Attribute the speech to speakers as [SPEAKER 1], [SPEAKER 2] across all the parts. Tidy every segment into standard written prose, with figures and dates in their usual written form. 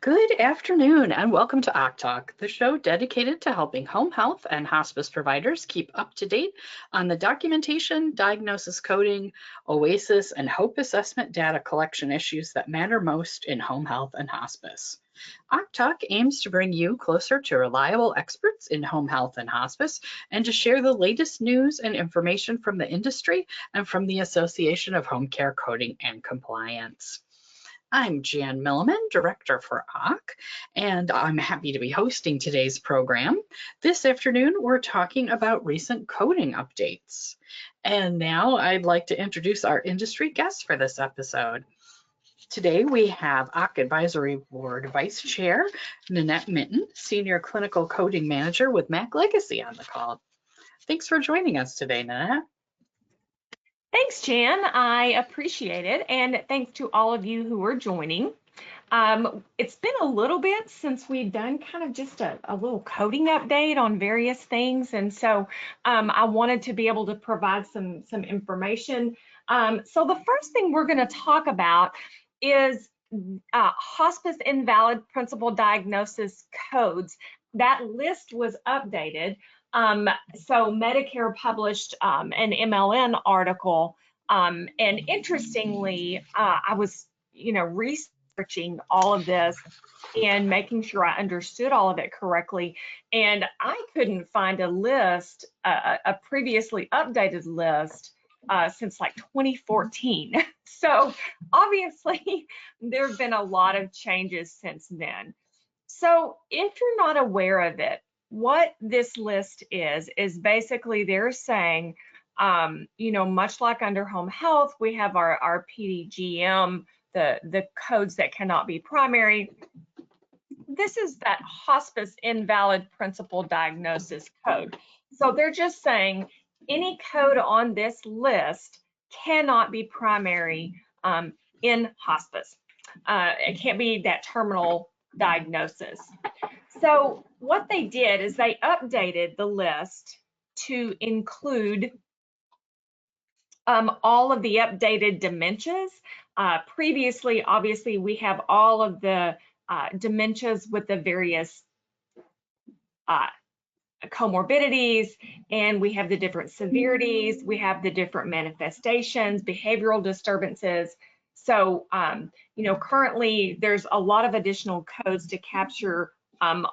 [SPEAKER 1] Good afternoon and welcome to OC Talk, the show dedicated to helping home health and hospice providers keep up to date on the documentation, diagnosis coding, OASIS, and HOPE assessment data collection issues that matter most in home health and hospice. OC Talk aims to bring you closer to reliable experts in home health and hospice and to share the latest news and information from the industry and from the Association of Home Care Coding and Compliance. I'm Jan Milliman, Director for OC, and I'm happy to be hosting today's program. This afternoon, we're talking about recent coding updates. And now I'd like to introduce our industry guests for this episode. Today, we have OC Advisory Board Vice Chair, Nanette Minton, Senior Clinical Coding Manager with Mac Legacy on the call. Thanks for joining us today, Nanette.
[SPEAKER 2] Thanks, Jan. I appreciate it. And thanks to all of you who are joining. It's been a little bit since we've done kind of just a little coding update on various things. And so I wanted to be able to provide some information. So the first thing we're going to talk about is hospice invalid principal diagnosis codes. That list was updated. So Medicare published an MLN article, and interestingly, I was, researching all of this and making sure I understood all of it correctly, and I couldn't find a list, a previously updated list, since like 2014. So obviously, there have been a lot of changes since then. So if you're not aware of it, what this list is basically they're saying, much like under home health, we have our PDGM, the codes that cannot be primary. This is that hospice invalid principal diagnosis code. So they're just saying any code on this list cannot be primary in hospice. It can't be that terminal diagnosis. So what they did is they updated the list to include all of the updated dementias. Previously, obviously, we have all of the dementias with the various comorbidities, and we have the different severities, we have the different manifestations, behavioral disturbances. So, currently there's a lot of additional codes to capture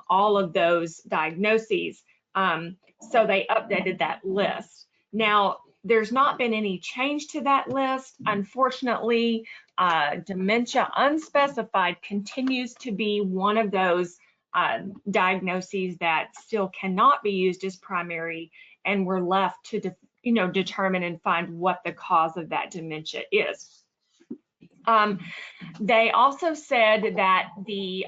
[SPEAKER 2] all of those diagnoses. So they updated that list. Now, there's not been any change to that list. Unfortunately, dementia unspecified continues to be one of those diagnoses that still cannot be used as primary, and we're left to determine and find what the cause of that dementia is. They also said that they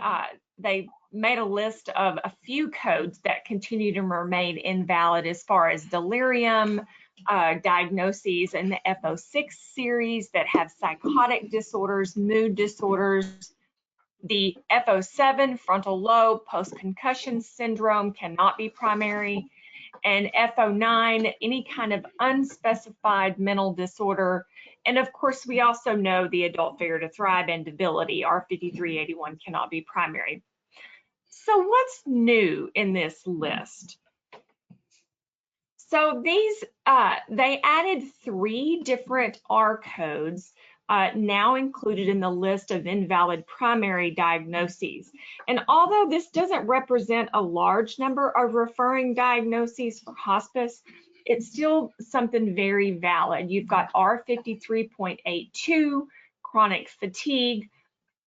[SPEAKER 2] made a list of a few codes that continue to remain invalid as far as delirium, diagnoses in the FO6 series that have psychotic disorders, mood disorders. The FO7 frontal lobe post-concussion syndrome cannot be primary, and FO9 any kind of unspecified mental disorder. And of course, we also know the adult failure to thrive and debility, R5381, cannot be primary. So what's new in this list? So these, they added 3 different R codes now included in the list of invalid primary diagnoses. And although this doesn't represent a large number of referring diagnoses for hospice, it's still something very valid. You've got R53.82, chronic fatigue,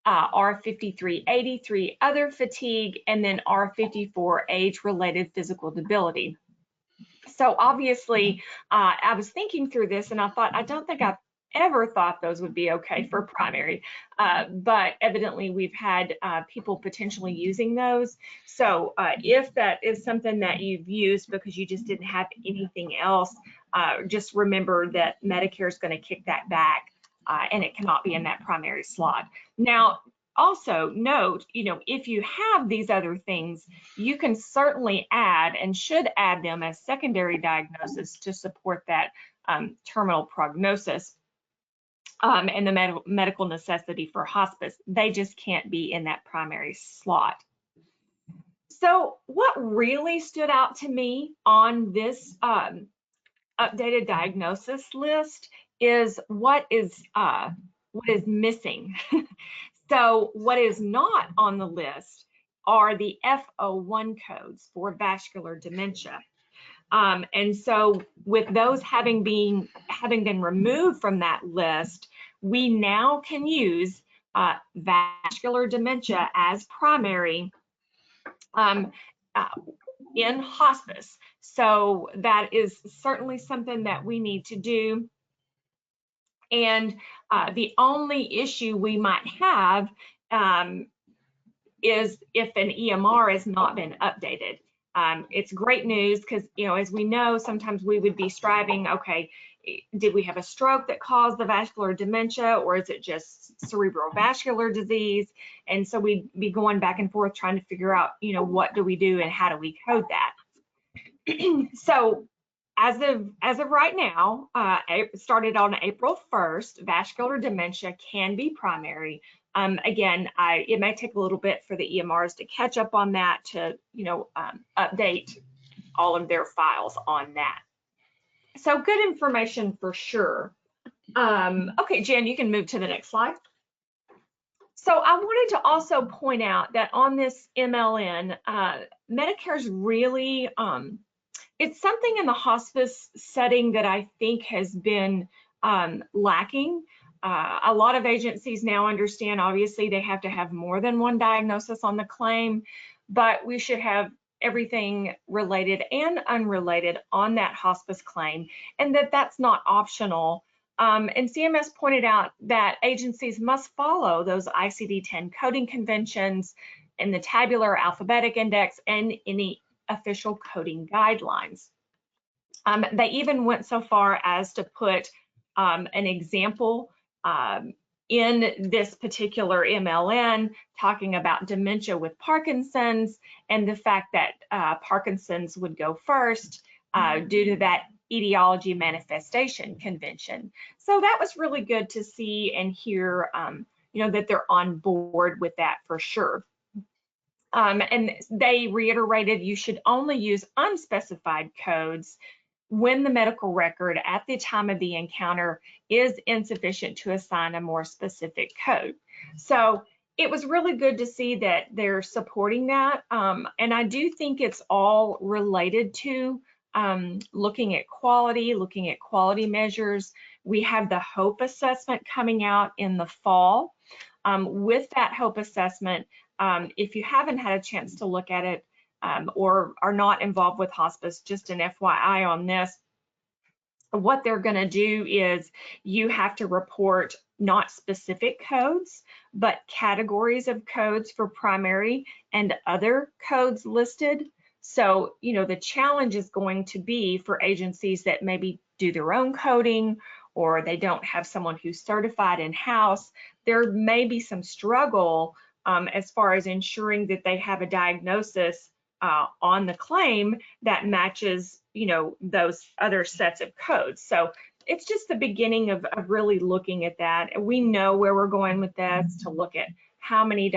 [SPEAKER 2] R5383, other fatigue, and then R54, age-related physical debility. So obviously, I was thinking through this and I thought, I don't think I've ever thought those would be okay for primary, but evidently we've had people potentially using those. So if that is something that you've used because you just didn't have anything else, just remember that Medicare is going to kick that back and it cannot be in that primary slot. Now, also note, if you have these other things, you can certainly add and should add them as secondary diagnosis to support that terminal prognosis. and the medical necessity for hospice. They just can't be in that primary slot. So what really stood out to me on this updated diagnosis list is what is missing. So what is not on the list are the F01 codes for vascular dementia. And so with those having been removed from that list, we now can use vascular dementia as primary in hospice. So that is certainly something that we need to do. And the only issue we might have is if an EMR has not been updated. It's great news because, you know, as we know, sometimes we would be striving, okay, did we have a stroke that caused the vascular dementia, or is it just cerebral vascular disease? And so we'd be going back and forth trying to figure out, you know, what do we do and how do we code that? So as of right now, it started on April 1st, vascular dementia can be primary. Again, it may take a little bit for the EMRs to catch up on that, to, you know, update all of their files on that. So good information for sure. Okay, Jen, you can move to the next slide. So I wanted to also point out that on this MLN, Medicare's really, it's something in the hospice setting that I think has been lacking. A lot of agencies now understand, obviously, they have to have more than one diagnosis on the claim, but we should have everything related and unrelated on that hospice claim, and that's not optional. And CMS pointed out that agencies must follow those ICD-10 coding conventions and the Tabular Alphabetic Index and any official coding guidelines. They even went so far as to put an example in this particular MLN talking about dementia with Parkinson's and the fact that Parkinson's would go first due to that etiology manifestation convention. So that was really good to see and hear, you know, that they're on board with that for sure. And they reiterated you should only use unspecified codes when the medical record at the time of the encounter is insufficient to assign a more specific code. So it was really good to see that they're supporting that. And I do think it's all related to looking at quality measures. We have the HOPE assessment coming out in the fall. With that HOPE assessment, if you haven't had a chance to look at it or are not involved with hospice, just an FYI on this, what they're going to do is you have to report not specific codes, but categories of codes for primary and other codes listed. So, you know, the challenge is going to be for agencies that maybe do their own coding or they don't have someone who's certified in-house. There may be some struggle as far as ensuring that they have a diagnosis on the claim that matches, you know, those other sets of codes. So it's just the beginning of really looking at that. And we know where we're going with this, to look at how many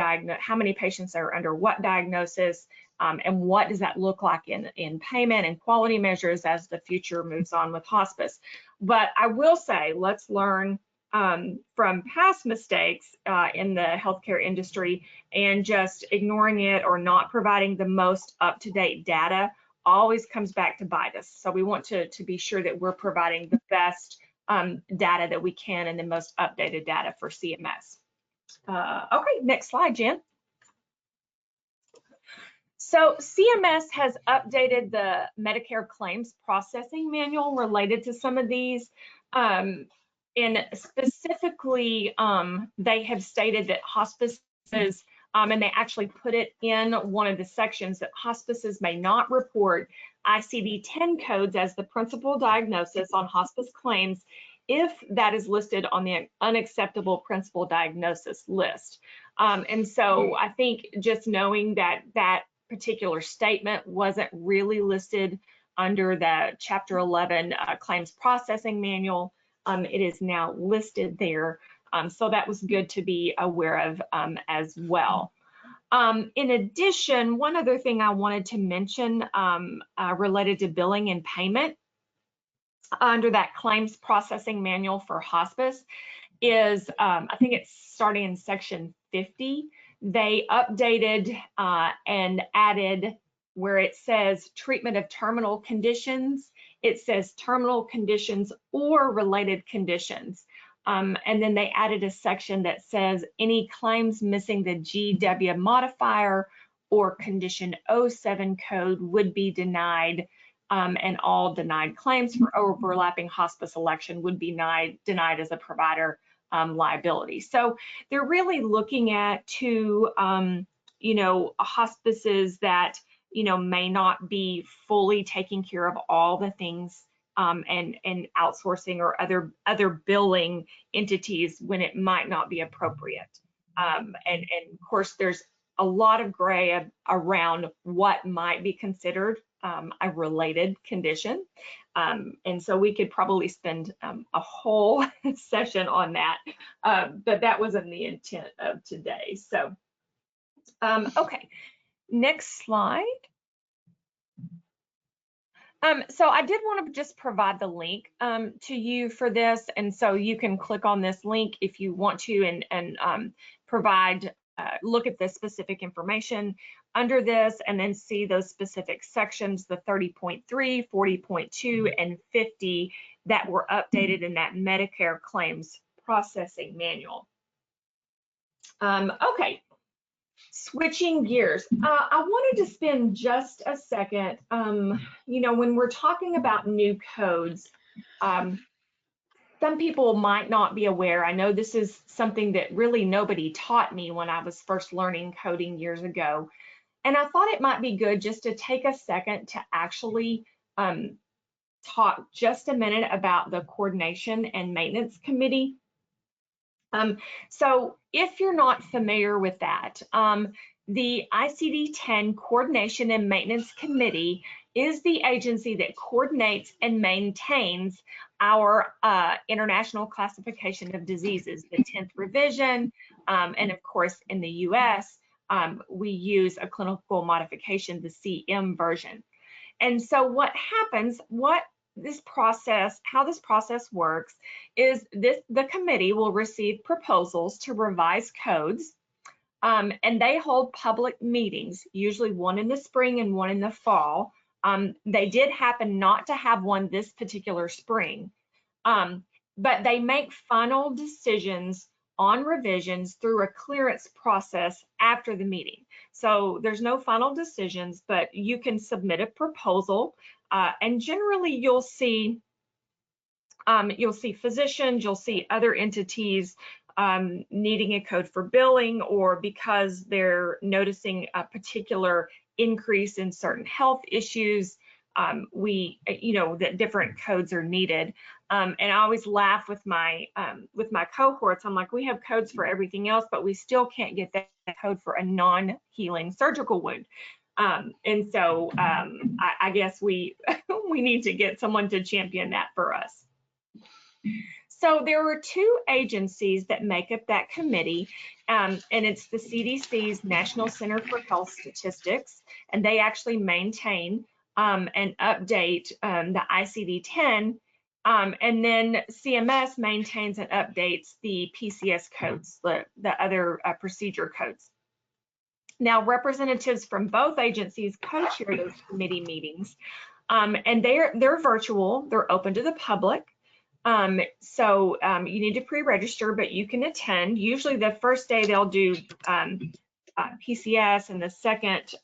[SPEAKER 2] patients are under what diagnosis, and what does that look like in payment and quality measures as the future moves on with hospice. But I will say, let's learn from past mistakes in the healthcare industry, and just ignoring it or not providing the most up-to-date data always comes back to bite us. So we want to be sure that we're providing the best data that we can and the most updated data for CMS. Okay, next slide, Jen. So CMS has updated the Medicare claims processing manual related to some of these. And specifically, they have stated that hospices, and they actually put it in one of the sections, that hospices may not report ICD-10 codes as the principal diagnosis on hospice claims if that is listed on the unacceptable principal diagnosis list. And so I think just knowing that that particular statement wasn't really listed under the Chapter 11 claims processing manual, it is now listed there. So that was good to be aware of as well. In addition, one other thing I wanted to mention related to billing and payment under that claims processing manual for hospice is, I think it's starting in section 50, they updated and added where it says treatment of terminal conditions, it says terminal conditions or related conditions. And then they added a section that says any claims missing the GW modifier or condition 07 code would be denied, and all denied claims for overlapping hospice election would be denied as a provider liability. So they're really looking at hospices that, may not be fully taking care of all the things and outsourcing or other billing entities when it might not be appropriate. And of course, there's a lot of gray around what might be considered a related condition. And so we could probably spend a whole session on that, but that wasn't the intent of today. So, okay, next slide. So I did want to just provide the link to you for this, and so you can click on this link if you want to and provide, look at the specific information under this and then see those specific sections, the 30.3, 40.2, and 50 that were updated in that Medicare claims processing manual. Okay. Switching gears, I wanted to spend just a second, when we're talking about new codes, some people might not be aware. I know this is something that really nobody taught me when I was first learning coding years ago. And I thought it might be good just to take a second to actually talk just a minute about the Coordination and Maintenance Committee. So if you're not familiar with that, the ICD-10 Coordination and Maintenance Committee is the agency that coordinates and maintains our International Classification of Diseases, the 10th revision, and of course in the US, we use a clinical modification, the CM version. And so what happens, how this process works is the committee will receive proposals to revise codes, and they hold public meetings, usually one in the spring and one in the fall. They did happen not to have one this particular spring, but they make final decisions on revisions through a clearance process after the meeting. So there's no final decisions, but you can submit a proposal, and generally you'll see physicians, you'll see other entities needing a code for billing, or because they're noticing a particular increase in certain health issues, that different codes are needed. And I always laugh with my cohorts. I'm like, we have codes for everything else, but we still can't get that code for a non-healing surgical wound. And so I guess we need to get someone to champion that for us. So there were two agencies that make up that committee, and it's the CDC's National Center for Health Statistics, and they actually maintain and update the ICD-10, and then CMS maintains and updates the PCS codes, the other procedure codes. Now, representatives from both agencies co-chair those committee meetings, and they're virtual, they're open to the public. So you need to pre-register, but you can attend. Usually the first day they'll do PCS, and the second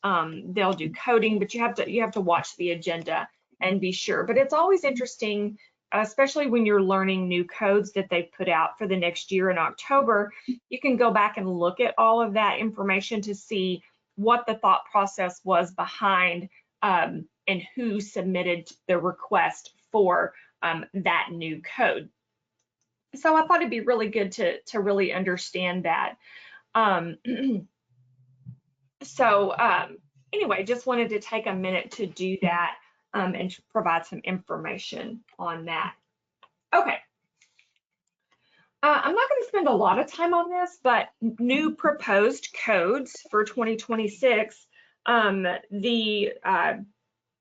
[SPEAKER 2] they'll do coding, but you have to watch the agenda and be sure. But it's always interesting, especially when you're learning new codes that they put out for the next year in October. You can go back and look at all of that information to see what the thought process was behind and who submitted the request for that new code. So I thought it'd be really good to really understand that. Anyway, just wanted to take a minute to do that and to provide some information on that. Okay, I'm not going to spend a lot of time on this, but new proposed codes for 2026. The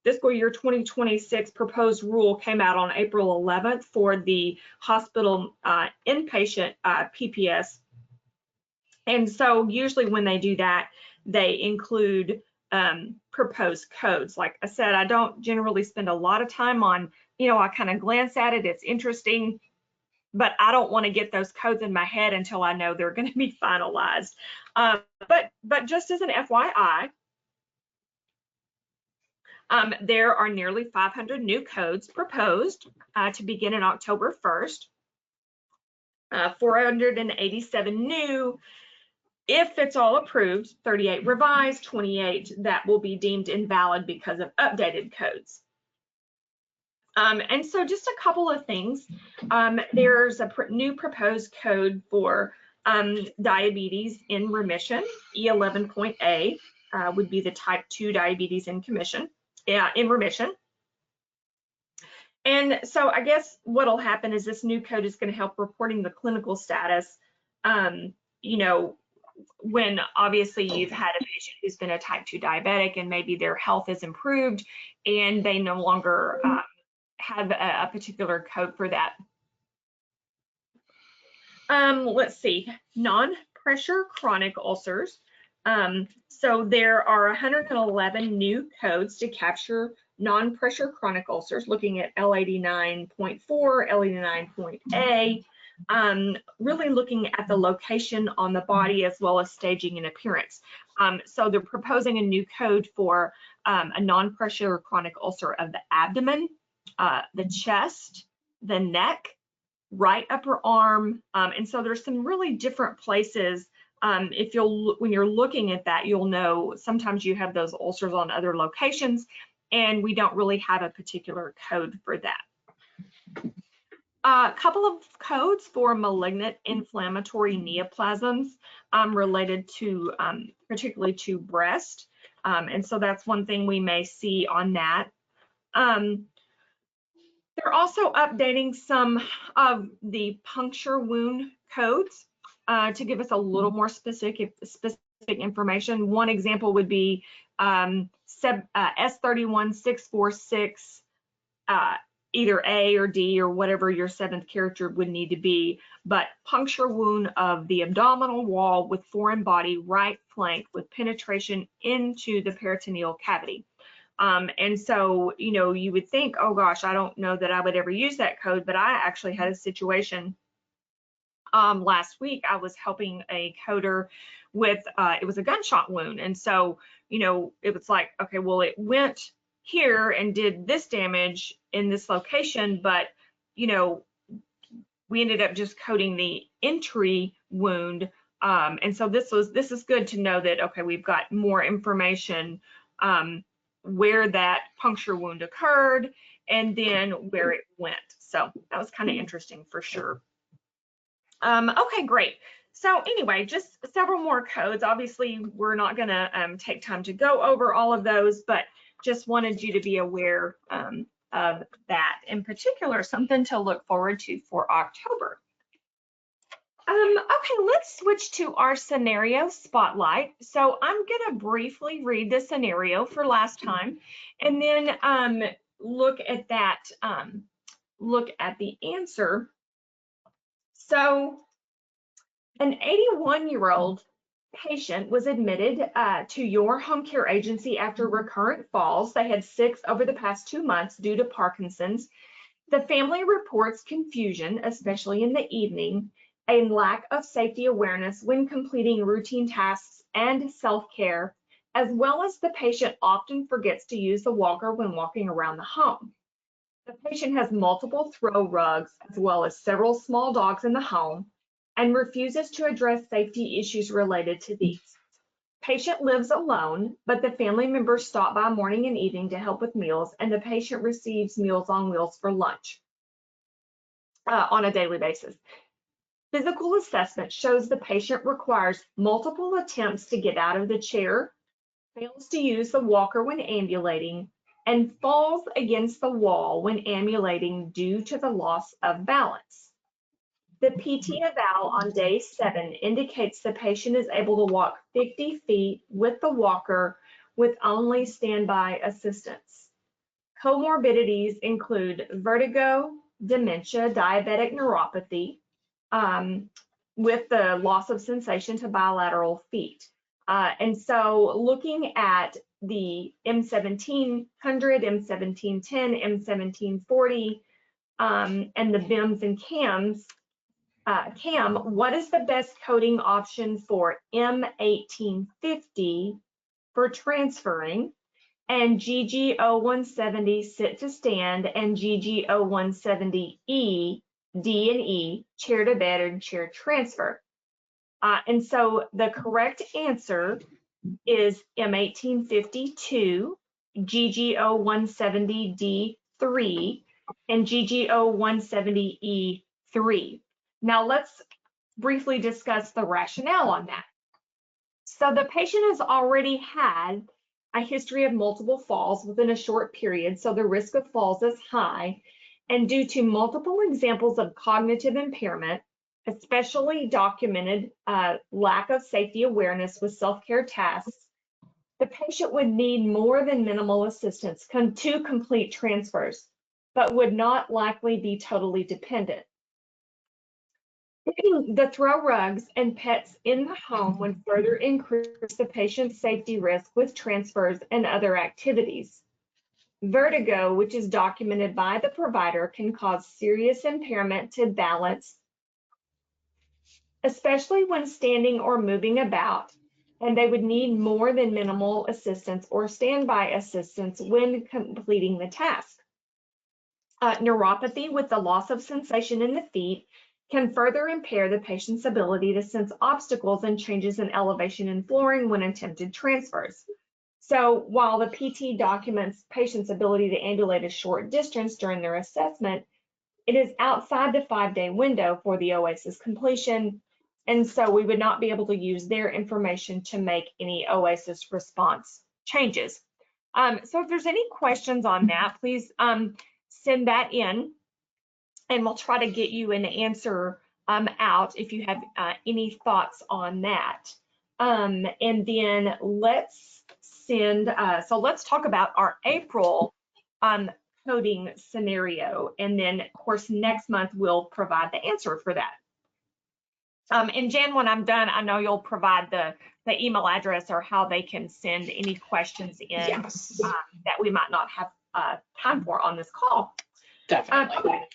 [SPEAKER 2] fiscal year 2026 proposed rule came out on April 11th for the hospital inpatient PPS. And so usually when they do that, they include proposed codes. Like I said, I don't generally spend a lot of time on, I kind of glance at it, it's interesting, but I don't want to get those codes in my head until I know they're going to be finalized. But just as an FYI, there are nearly 500 new codes proposed to begin in October 1st. 487 new. If it's all approved, 38 revised, 28 that will be deemed invalid because of updated codes. And so just a couple of things. There's a new proposed code for diabetes in remission. E11.A would be the type 2 diabetes in remission. And so I guess what'll happen is this new code is going to help reporting the clinical status, when obviously you've had a patient who's been a type 2 diabetic and maybe their health is improved and they no longer have a particular code for that. Let's see, non-pressure chronic ulcers. So there are 111 new codes to capture non-pressure chronic ulcers, looking at L89.4, L89.A, really looking at the location on the body as well as staging and appearance. So they're proposing a new code for a non-pressure chronic ulcer of the abdomen, the chest, the neck, right upper arm, and so there's some really different places. When you're looking at that, you'll know sometimes you have those ulcers on other locations, and we don't really have a particular code for that. A couple of codes for malignant inflammatory neoplasms related to particularly to breast, and so that's one thing we may see on that. They're also updating some of the puncture wound codes to give us a little more specific information. One example would be S31646, either A or D or whatever your 7th character would need to be, but puncture wound of the abdominal wall with foreign body right flank with penetration into the peritoneal cavity. And so, you would think, oh gosh, I don't know that I would ever use that code, but I actually had a situation last week. I was helping a coder with, it was a gunshot wound. And so, it was like, okay, well, it went here and did this damage in this location, but, we ended up just coding the entry wound. And so this is good to know that, okay, we've got more information where that puncture wound occurred and then where it went. So that was kind of interesting for sure. Okay, great. So anyway, just several more codes. Obviously, we're not going to take time to go over all of those, but just wanted you to be aware of that. In particular, something to look forward to for October. Okay, let's switch to our scenario spotlight. So I'm going to briefly read the scenario for last time and then look at that, look at the answer. So an 81-year-old patient was admitted to your home care agency after recurrent falls. They had 6 over the past 2 months due to Parkinson's. The family reports confusion, especially in the evening, a lack of safety awareness when completing routine tasks and self-care, as well as the patient often forgets to use the walker when walking around the home. The patient has multiple throw rugs, as well as several small dogs in the home, and refuses to address safety issues related to these. Patient lives alone, but the family members stop by morning and evening to help with meals, and the patient receives Meals on Wheels for lunch on a daily basis. Physical assessment shows the patient requires multiple attempts to get out of the chair, fails to use the walker when ambulating, and falls against the wall when ambulating due to the loss of balance. The PT eval on day 7 indicates the patient is able to walk 50 feet with the walker with only standby assistance. Comorbidities include vertigo, dementia, diabetic neuropathy, with the loss of sensation to bilateral feet. And so looking at the M1700, M1710, M1740, and the BIMS and CAM, what is the best coding option for M1850 for transferring, and GG0170 sit to stand, and GG0170E, D and E, chair to bed and chair transfer? And so the correct answer is M1852, GG0170D3, and GG0170E3. Now let's briefly discuss the rationale on that. So the patient has already had a history of multiple falls within a short period, so the risk of falls is high. And due to multiple examples of cognitive impairment, especially documented lack of safety awareness with self-care tasks, the patient would need more than minimal assistance to complete transfers, but would not likely be totally dependent. The throw rugs and pets in the home would further increase the patient's safety risk with transfers and other activities. Vertigo, which is documented by the provider, can cause serious impairment to balance, especially when standing or moving about, and they would need more than minimal assistance or standby assistance when completing the task. Neuropathy with the loss of sensation in the feet can further impair the patient's ability to sense obstacles and changes in elevation and flooring when attempted transfers. So while the PT documents patient's ability to ambulate a short distance during their assessment, it is outside the 5-day window for the OASIS completion, and so we would not be able to use their information to make any OASIS response changes. So if there's any questions on that, please send that in, and we'll try to get you an answer out if you have any thoughts on that. And then let's talk about our April coding scenario. And then of course, next month we'll provide the answer for that. And Jan, when I'm done, I know you'll provide the email address or how they can send any questions in.
[SPEAKER 1] Yes.
[SPEAKER 2] That we might not have time for on this call.
[SPEAKER 1] Definitely.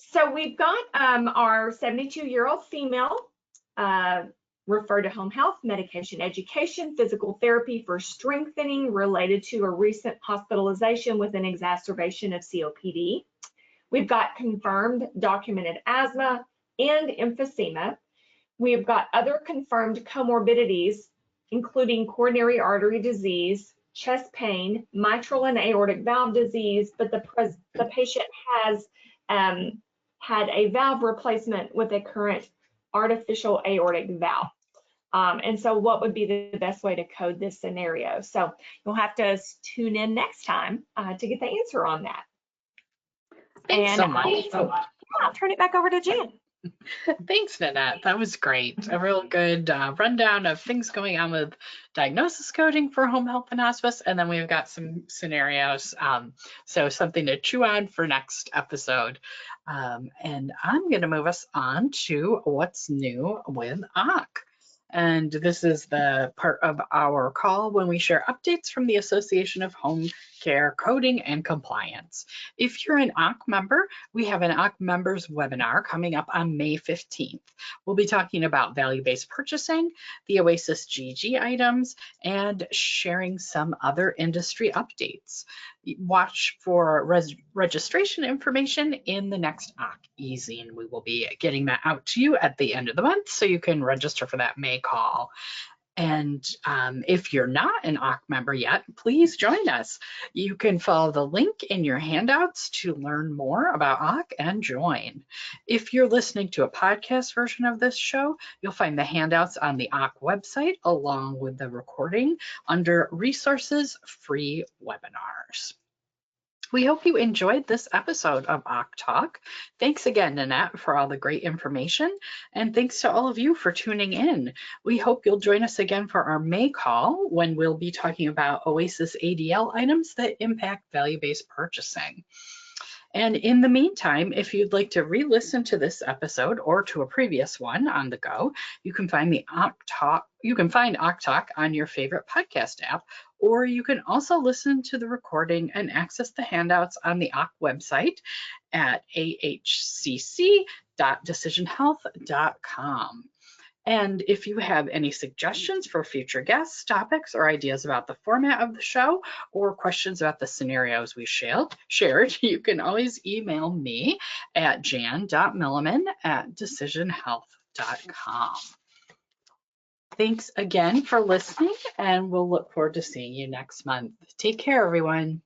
[SPEAKER 2] So we've got our 72-year-old female, referred to home health, medication education, physical therapy for strengthening related to a recent hospitalization with an exacerbation of COPD. We've got confirmed documented asthma and emphysema. We've got other confirmed comorbidities, including coronary artery disease, chest pain, mitral and aortic valve disease, but the patient has had a valve replacement with a current artificial aortic valve. And so what would be the best way to code this scenario? So you'll have to tune in next time to get the answer on that.
[SPEAKER 1] Thanks so much.
[SPEAKER 2] I'll turn it back over to Jan.
[SPEAKER 1] Thanks, Nanette. That was great. A real good rundown of things going on with diagnosis coding for home health and hospice. And then we've got some scenarios. So something to chew on for next episode. And I'm going to move us on to what's new with AHC. And this is the part of our call when we share updates from the Association of Home Care Coding and Compliance. If you're an AHC member, we have an AHC members webinar coming up on May 15th. We'll be talking about value-based purchasing, the OASIS GG items, and sharing some other industry updates. Watch for registration information in the next AHC e-zine. We will be getting that out to you at the end of the month, so you can register for that May call. And if you're not an AHC member yet, please join us. You can follow the link in your handouts to learn more about AHC and join. If you're listening to a podcast version of this show, you'll find the handouts on the AHC website along with the recording under Resources Free Webinars. We hope you enjoyed this episode of OC Talk. Thanks again, Nanette, for all the great information, and thanks to all of you for tuning in. We hope you'll join us again for our May call when we'll be talking about OASIS ADL items that impact value-based purchasing. And in the meantime, if you'd like to re-listen to this episode or to a previous one on the go, you can find OC Talk on your favorite podcast app, or you can also listen to the recording and access the handouts on the OC website at ahcc.decisionhealth.com. And if you have any suggestions for future guests, topics, or ideas about the format of the show, or questions about the scenarios we shared, you can always email me at jan.milliman@decisionhealth.com. Thanks again for listening, and we'll look forward to seeing you next month. Take care, everyone.